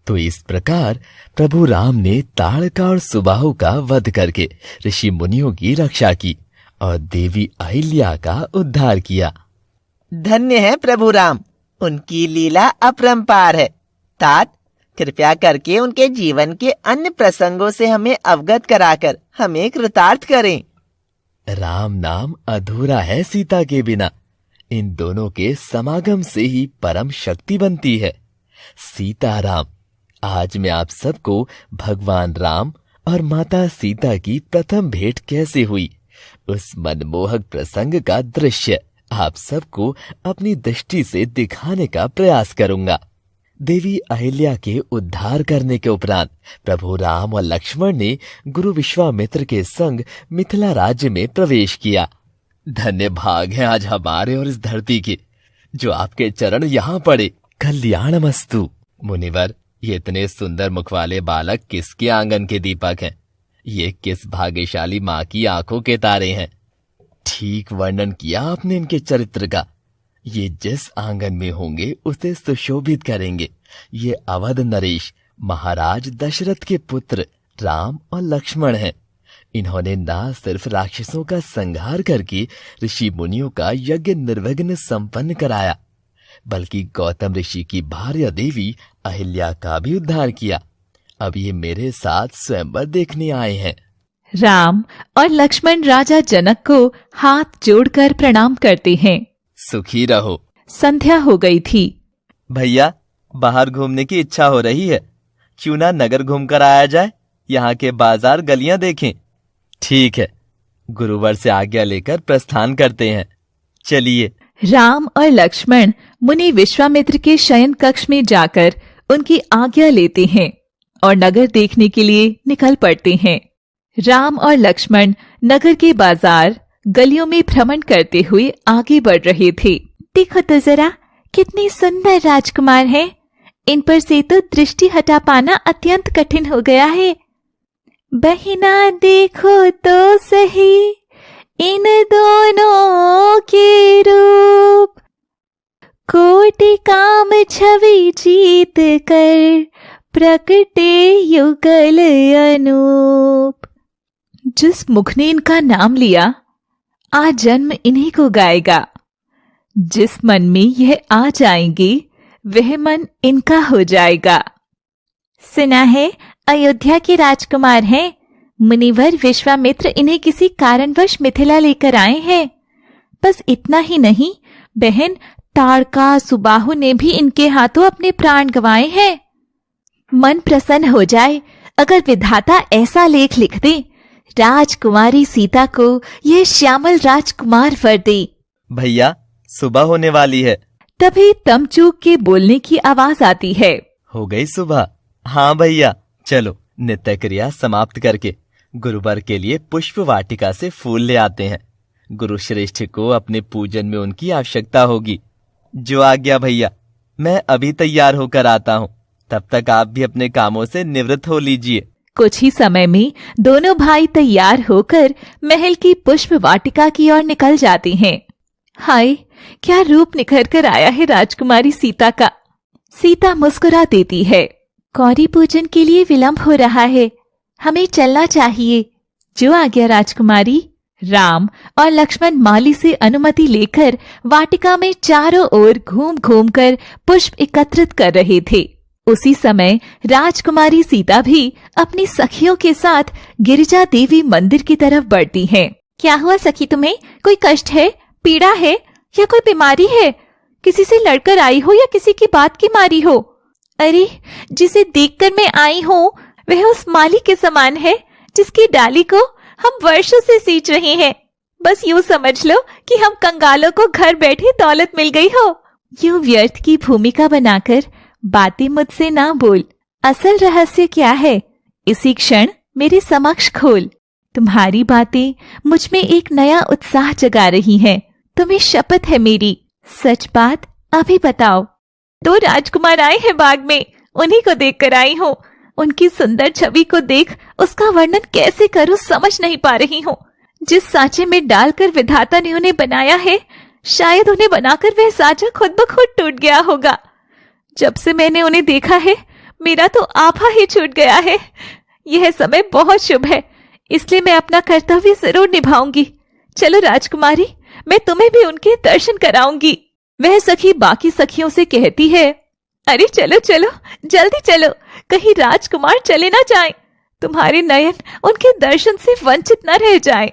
तो इस प्रकार प्रभु राम ने ताड़का और सुबाहु का वध करके ऋषि मुनियों की रक्षा की और देवी अहिल्या का उद्धार किया। धन्य है प्रभु राम, उनकी लीला अपरंपार है। तात, कृपया करके उनके जीवन के अन्य प्रसंगों से हमें अवगत कराकर हमें कृतार्थ करें। राम नाम अधूरा है सीता के बिना। इन दोनों के समागम से ही परम शक्ति बनती है। सीताराम, आज मैं आप सबको भगवान राम और माता सीता की प्रथम भेंट कैसे हुई, उस मनमोहक प्रसंग का दृश्य आप सबको अपनी दृष्टि से दिखाने का प्रयास करूंगा। देवी अहिल्या के उद्धार करने के उपरांत प्रभु राम और लक्ष्मण ने गुरु विश्वामित्र के संग मिथिला राज्य में प्रवेश किया। धन्य भाग है आज हमारे और इस धरती के, जो आपके चरण यहाँ पड़े। कल्याणमस्तु। मुनिवर, ये इतने सुंदर मुख वाले बालक किसके आंगन के दीपक हैं? ये किस भाग्यशाली माँ की आंखों के तारे हैं? ठीक वर्णन किया आपने इनके चरित्र का। ये जिस आंगन में होंगे उसे सुशोभित करेंगे। ये अवध नरेश महाराज दशरथ के पुत्र राम और लक्ष्मण हैं। इन्होंने न सिर्फ राक्षसों का संहार करके ऋषि मुनियों का यज्ञ निर्विघ्न संपन्न कराया, बल्कि गौतम ऋषि की भार्या देवी अहिल्या का भी उद्धार किया। अब ये मेरे साथ स्वयंवर देखने आए हैं। राम और लक्ष्मण राजा जनक को हाथ जोड़कर प्रणाम करते हैं। सुखी रहो। संध्या हो गई थी। भैया, बाहर घूमने की इच्छा हो रही है, क्यों ना नगर घूमकर आया जाए? यहाँ के बाजार गलियां देखें। ठीक है, गुरुवर से आज्ञा लेकर प्रस्थान करते हैं। चलिए। राम और लक्ष्मण मुनि विश्वामित्र के शयन कक्ष में जाकर उनकी आज्ञा लेते हैं और नगर देखने के लिए निकल पड़ते हैं। राम और लक्ष्मण नगर के बाजार गलियों में भ्रमण करते हुए आगे बढ़ रहे थे। देखो तो जरा, कितने सुंदर राजकुमार हैं। इन पर से तो दृष्टि हटा पाना अत्यंत कठिन हो गया है। बहिना देखो तो सही इन दोनों के रूप, कोटि काम छवि जीत कर प्रकटे युगल अनूप। जिस मुख ने इनका नाम लिया, आज जन्म इन्हीं को गाएगा। जिस मन में यह आ जाएंगे, वह मन इनका हो जाएगा। सुना है अयोध्या के राजकुमार हैं। मुनिवर विश्वामित्र इन्हें किसी कारणवश मिथिला लेकर आए हैं। बस इतना ही नहीं, बहन ताड़का सुबाहु ने भी इनके हाथों अपने प्राण गंवाए हैं। मन प्रसन्न हो जाए अगर विधाता ऐसा लेख लिख दे, राजकुमारी सीता को यह श्यामल राजकुमार वर दे। भैया, सुबह होने वाली है। तभी तमचूक के बोलने की आवाज आती है। हो गई सुबह? हाँ भैया, चलो नित्य क्रिया समाप्त करके गुरुवर के लिए पुष्प वाटिका से फूल ले आते हैं। गुरु श्रेष्ठ को अपने पूजन में उनकी आवश्यकता होगी। जो आज्ञा भैया, मैं अभी तैयार होकर आता हूँ। तब तक आप भी अपने कामों से निवृत्त हो लीजिए। कुछ ही समय में दोनों भाई तैयार होकर महल की पुष्प वाटिका की ओर निकल जाते हैं। हाय, क्या रूप निखर कर आया है राजकुमारी सीता का। सीता मुस्कुरा देती है। गौरी पूजन के लिए विलंब हो रहा है, हमें चलना चाहिए। जो आज्ञा राजकुमारी। राम और लक्ष्मण माली से अनुमति लेकर वाटिका में चारों ओर घूम घूम कर पुष्प एकत्रित कर रहे थे। उसी समय राजकुमारी सीता भी अपनी सखियों के साथ गिरिजा देवी मंदिर की तरफ बढ़ती हैं। क्या हुआ सखी, तुम्हें कोई कष्ट है, पीड़ा है या कोई बीमारी है? किसी से लड़कर आई हो या किसी की बात की मारी हो? अरे, जिसे देखकर मैं आई हूँ वह उस माली के समान है जिसकी डाली को हम वर्षों से सींच रहे हैं। बस यूं समझ लो कि हम कंगालों को घर बैठे दौलत मिल गई हो। यूं व्यर्थ की भूमिका बनाकर बातें मुझसे ना बोल। असल रहस्य क्या है, इसी क्षण मेरे समक्ष खोल। तुम्हारी बातें मुझ में एक नया उत्साह जगा रही हैं। तुम्हें शपथ है मेरी, सच बात अभी बताओ। 2 राजकुमार आए हैं बाग में, उन्हीं को देख कर आई हूँ। उनकी सुंदर छवि को देख उसका वर्णन कैसे करूं समझ नहीं पा रही हूँ। जिस सांचे में डालकर विधाता ने उन्हें बनाया है, शायद उन्हें बनाकर वह सांचा खुद ब खुद टूट गया होगा। जब से मैंने उन्हें देखा है, मेरा तो आपा ही छूट गया है। यह समय बहुत शुभ है, इसलिए मैं अपना कर्तव्य जरूर निभाऊंगी। चलो राजकुमारी, मैं तुम्हें भी उनके दर्शन कराऊंगी। वह सखी बाकी सखियों से कहती है, अरे चलो चलो, जल्दी चलो, कहीं राजकुमार चले ना जाएं। तुम्हारे नयन उनके दर्शन से वंचित न रह जाएं।